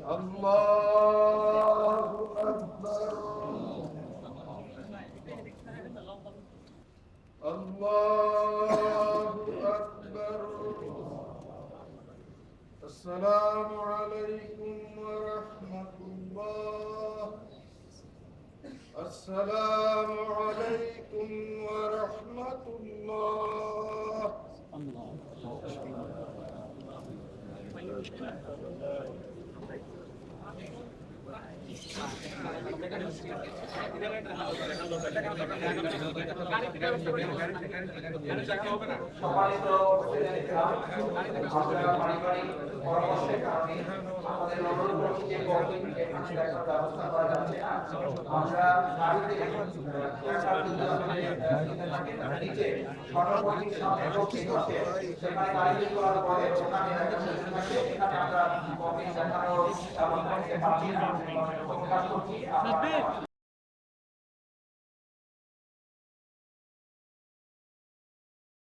الله أكبر الله أكبر السلام عليكم ورحمة الله السلام عليكم ورحمة الله সম্মানিত আমরা পারিবারিক পরামর্শের কারণে আমাদের নগরপতি যে কমিটি এখানে দেখার ব্যবস্থা করা যাচ্ছে না। আমরা বাড়িতে নিচে সর্বপরিচিত সামগ্রিক আছে সেখানে গাড়ি করার পরে ওখানে এখানে আমরা কমিটি দেখানোর এবং করতে পারছি না।